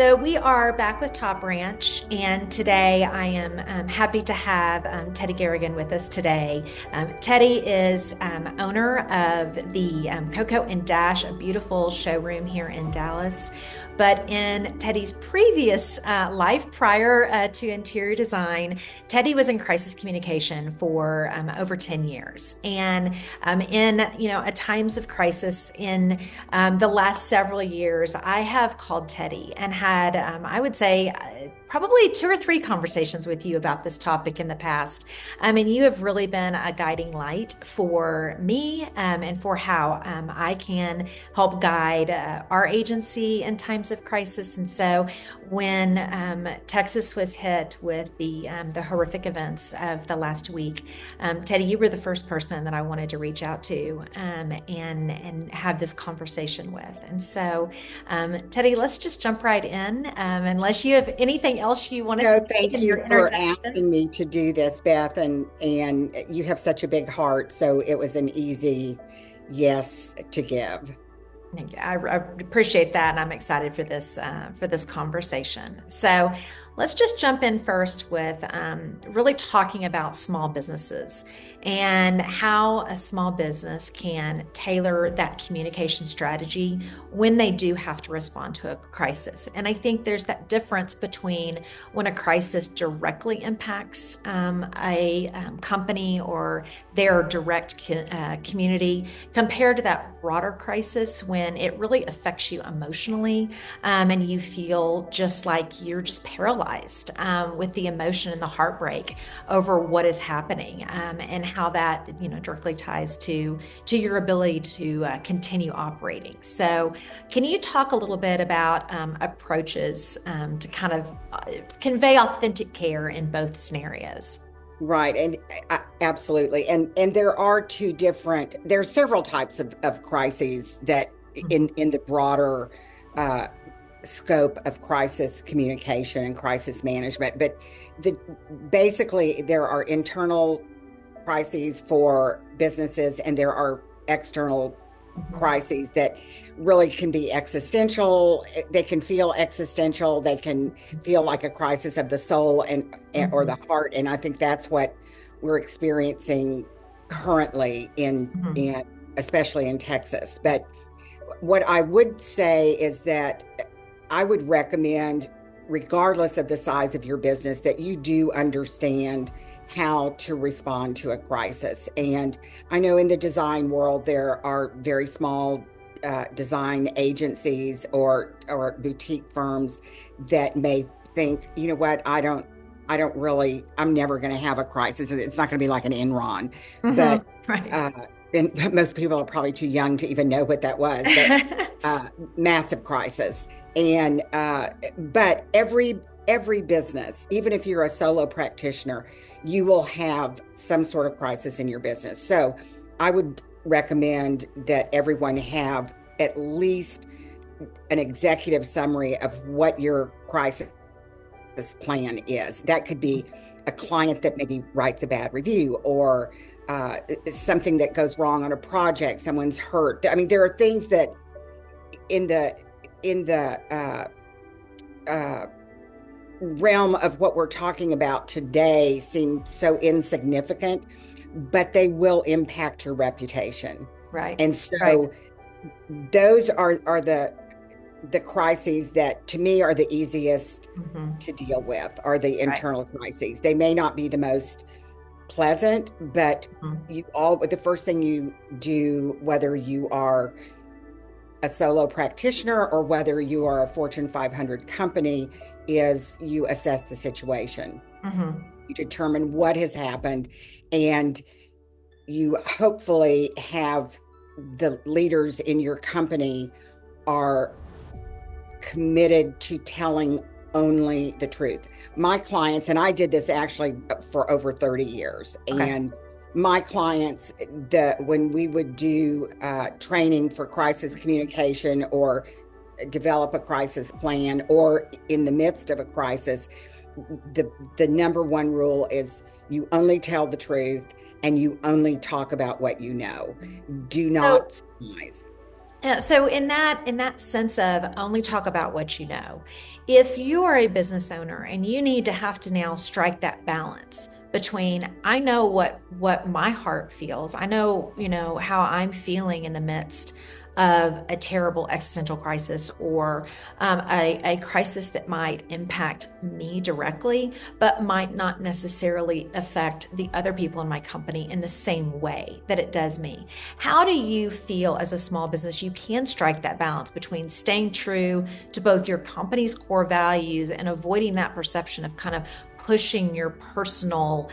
So we are back with Top Ranch, and today I am happy to have Teddie Garrigan with us today. Teddie is owner of the Coco and Dash, a beautiful showroom here in Dallas. But in Teddie's previous life, prior to interior design, Teddie was in crisis communication for over 10 years. And in at times of crisis in the last several years, I have called Teddie and had, I would say, probably two or three conversations with you about this topic in the past. And you have really been a guiding light for me and for how I can help guide our agency in times of crisis. And so when Texas was hit with the horrific events of the last week, Teddie, you were the first person that I wanted to reach out to and have this conversation with. And so, Teddie, let's just jump right in. Unless you have anything else you want to No, say thank in your you for introduction. asking me to do this, Beth, and you have such a big heart, so it was an easy yes to give. I appreciate that, and I'm excited for this conversation. So, let's just jump in first with really talking about small businesses and how a small business can tailor that communication strategy when they do have to respond to a crisis. And I think there's that difference between when a crisis directly impacts a company or their direct community compared to that broader crisis when it really affects you emotionally, and you feel just like you're just paralyzed with the emotion and the heartbreak over what is happening, and how that directly ties to your ability to continue operating. So can you talk a little bit about approaches to kind of convey authentic care in both scenarios? Right, and absolutely, and there are several types of crises that in the broader uh, scope of crisis communication and crisis management, but the basically there are internal crises for businesses and there are external Mhm. crises that really can be existential. They can feel existential. They can feel like a crisis of the soul or the Mhm. heart. And I think that's what we're experiencing currently Mhm. in especially in Texas. But what I would say is that I would recommend, regardless of the size of your business, that you do understand how to respond to a crisis. And I know in the design world, there are very small design agencies or boutique firms that may think, you know what, I don't really, I'm never going to have a crisis. It's not going to be like an Enron, but Mhm. Right. uh, and most people are probably too young to even know what that was, but uh, massive crisis. And but every business, even if you're a solo practitioner, you will have some sort of crisis in your business. So I would recommend that everyone have at least an executive summary of what your crisis plan is. That could be a client that maybe writes a bad review or something that goes wrong on a project, someone's hurt. I mean, there are things that in the uh, realm of what we're talking about today seem so insignificant, but they will impact your reputation. Right. And Right. so those are the crises that to me are the easiest Mhm. to deal with, are the Right. internal crises. They may not be the most pleasant, but Mhm. the first thing you do, whether you are a solo practitioner or whether you are a Fortune 500 company, is you assess the situation. Mhm. You determine what has happened, and you hopefully have the leaders in your company are committed to telling only the truth. My clients, and I did this actually for over 30 years, Okay. and my clients, the when we would do training for crisis communication or develop a crisis plan or in the midst of a crisis, the number one rule is you only tell the truth and you only talk about what you know. Do So not lies. So in that sense of only talk about what you know, if you are a business owner and you need to have to now strike that balance between I know what my heart feels, I know, how I'm feeling in the midst of a terrible existential crisis or a crisis that might impact me directly, but might not necessarily affect the other people in my company in the same way that it does me. How do you feel as a small business you can strike that balance between staying true to both your company's core values and avoiding that perception of kind of pushing your personal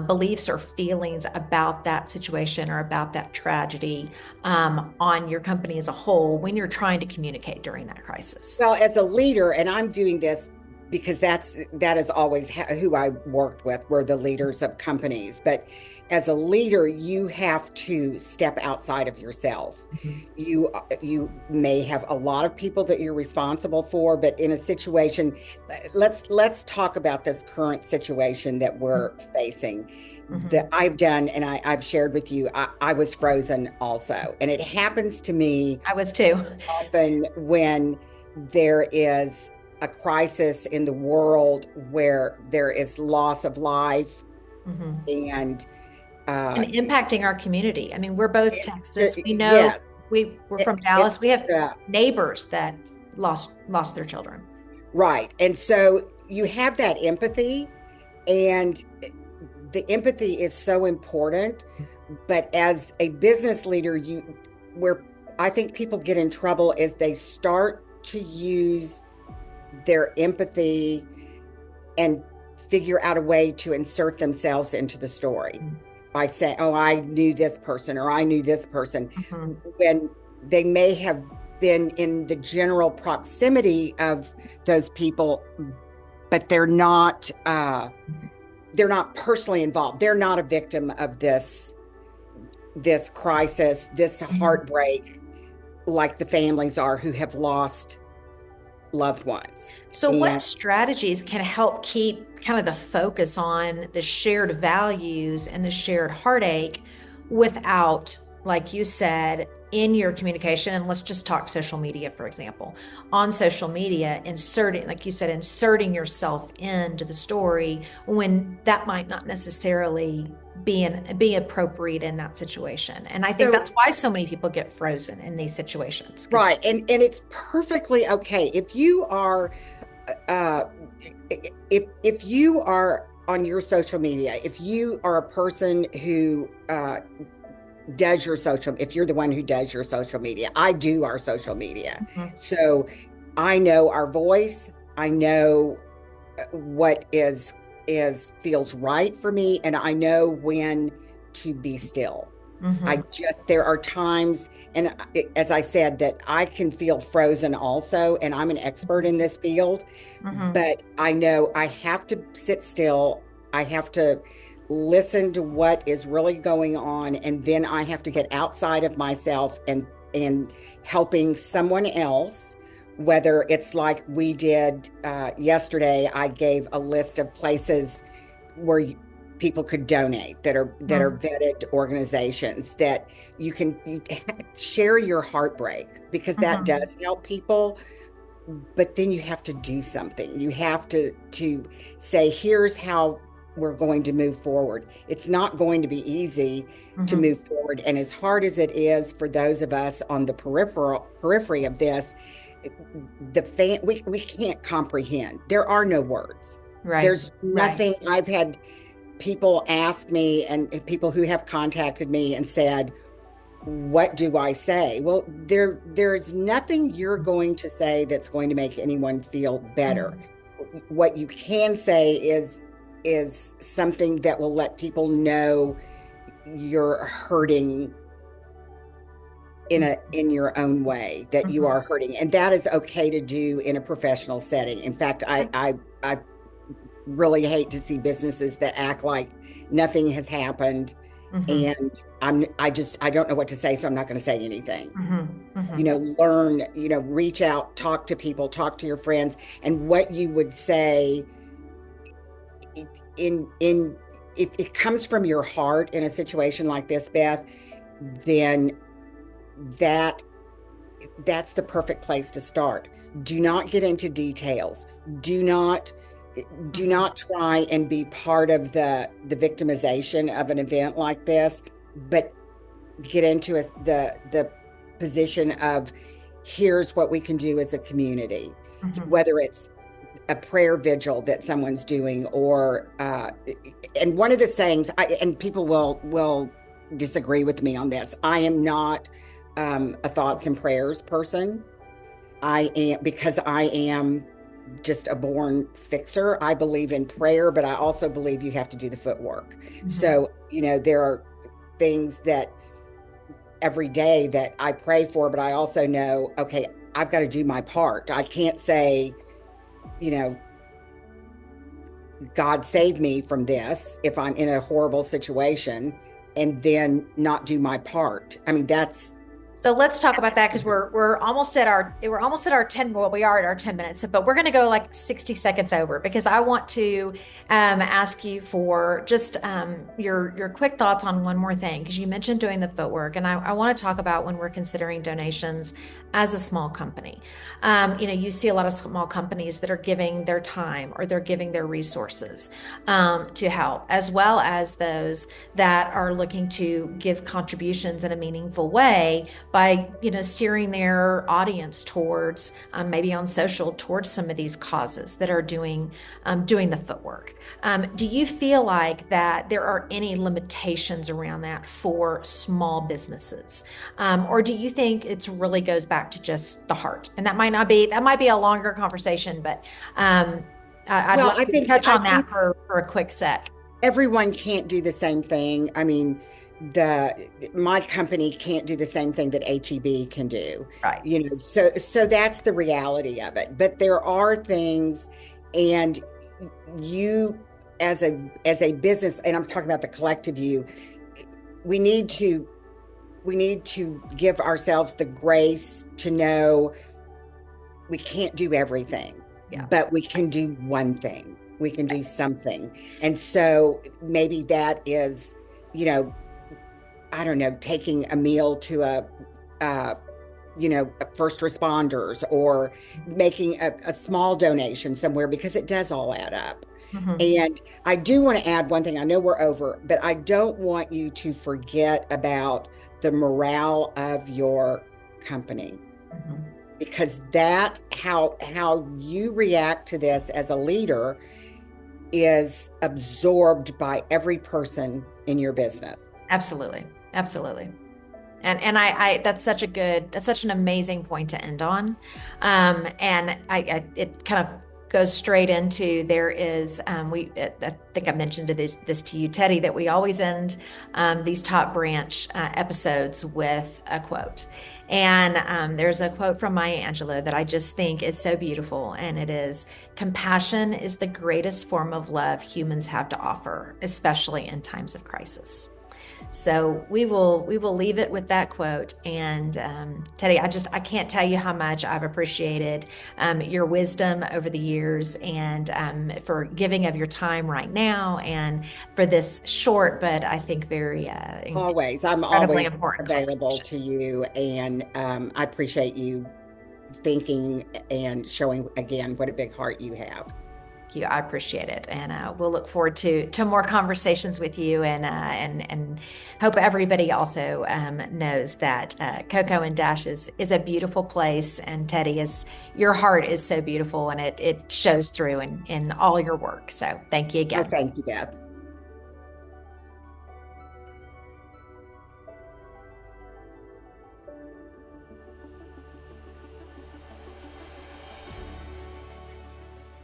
beliefs or feelings about that situation or about that tragedy on your company as a whole when you're trying to communicate during that crisis? Well, as a leader, and I'm doing this because that is always who I worked with, were the leaders of companies. But as a leader, you have to step outside of yourself. Mhm. You may have a lot of people that you're responsible for, but in a situation, let's talk about this current situation that we're facing. That Mhm. I've done, and I've shared with you. I was frozen also, and it happens to me I was too. often when there is a crisis in the world where there is loss of life Mhm. and And uh impacting our community. I mean, we're both Texas. We know yes, we're from it's Dallas. We have neighbors that lost their children. right. And so you have that empathy, and the empathy is so important. But as a business leader, where I think people get in trouble is they start to use their empathy and figure out a way to insert themselves into the story by saying, "Oh, I knew this person," or "I knew this person," Mhm. when they may have been in the general proximity of those people, but they're not personally involved. They're not a victim of this crisis, this Mhm. heartbreak, like the families are who have lost loved ones. So, what And strategies can help keep kind of the focus on the shared values and the shared heartache without, like you said, in your communication? And let's just talk social media, for example. On social media, inserting, like you said, inserting yourself into the story when that might not necessarily be appropriate in that situation. And I think so that's why so many people get frozen in these situations because right, and it's perfectly okay if you are uh if you are on your social media, if you are a person who does your social, if you're the one who does your social media, I do our social media. So I know our voice, I know what is feels right for me, and I know when to be still. I Mhm. just, there are times, and as I said, that I can feel frozen also, and I'm an expert in this field, Mhm. but I know I have to sit still. I have to listen to what is really going on, and then I have to get outside of myself and helping someone else. Whether it's like we did yesterday, I gave a list of places where people could donate that are Mhm. vetted organizations that you share your heartbreak, because that Mhm. does help people. But then you have to do something. You have to say, here's how we're going to move forward. It's not going to be easy to Mhm. move forward, and as hard as it is for those of us on the periphery of this, we can't comprehend. There are no words. Right. There's Right. nothing. I've had people ask me, and people who have contacted me and said, what do I say? Well, there's nothing you're going to say that's going to make anyone feel better. Mhm. What you can say is something that will let people know you're hurting in your own way, that you Mhm. are hurting, and that is okay to do in a professional setting. In fact, I really hate to see businesses that act like nothing has happened, Mhm. and I don't know what to say, so I'm not going to say anything. Mhm. Mhm. Learn, reach out, talk to people, talk to your friends, and what you would say in if it comes from your heart in a situation like this, Beth, then that that's the perfect place to start. Do not get into details. Do not do Mhm. not try and be part of the victimization of an event like this, but get into the position of here's what we can do as a community, Mhm. whether it's a prayer vigil that someone's doing, or and one of the sayings, and people will disagree with me on this. I am not a thoughts and prayers person. I am, because I am just a born fixer. I believe in prayer, but I also believe you have to do the footwork. Mhm. So, there are things that every day that I pray for, but I also know, okay, I've got to do my part. I can't say, you know, God save me from this if I'm in a horrible situation, and then not do my part. I mean, that's So let's talk about that because we're almost at our 10, well, we are at our 10 minutes, but we're going to go like 60 seconds over because I want to ask you for just your quick thoughts on one more thing, because you mentioned doing the footwork, and I want to talk about when we're considering donations as a small company. You see a lot of small companies that are giving their time or they're giving their resources to help, as well as those that are looking to give contributions in a meaningful way by steering their audience towards maybe on social towards some of these causes that are doing the footwork. Do you feel like that there are any limitations around that for small businesses, or do you think it really goes back to just the heart? And that might be a longer conversation, but I'd well, love I you to think touch I on that think for a quick sec. everyone can't do the same thing. I mean, the my company can't do the same thing that HEB can do. Right. So that's the reality of it. But there are things, and you as a business, and I'm talking about the collective you, we need to we need to give ourselves the grace to know we can't do everything, Yeah. but we can do one thing. We can do something. And so maybe that is, you know, I don't know, taking a meal to uh, first responders, or making a small donation somewhere, because it does all add up. Mhm. And I do want to add one thing. I know we're over, but I don't want you to forget about the morale of your company, Mhm. because that how you react to this as a leader is absorbed by every person in your business. Absolutely. Absolutely. And I that's such an amazing point to end on. And it kind of goes straight into there is I think I mentioned this to you, Teddie, that we always end these top branch episodes with a quote. And there's a quote from Maya Angelou that I just think is so beautiful, and it is, "Compassion is the greatest form of love humans have to offer, especially in times of crisis." So we will leave it with that quote. And Teddie, I can't tell you how much I've appreciated your wisdom over the years, and for giving of your time right now, and for this short but I think very Always, I'm incredibly always important available conversation. to you, and I appreciate you thinking and showing again what a big heart you have. Thank you. I appreciate it, and we'll look forward to more conversations with you, and hope everybody also knows that Coco and Dash is a beautiful place, and Teddie, is your heart is so beautiful, and it shows through in all your work. So thank you Oh, again. thank you, Beth.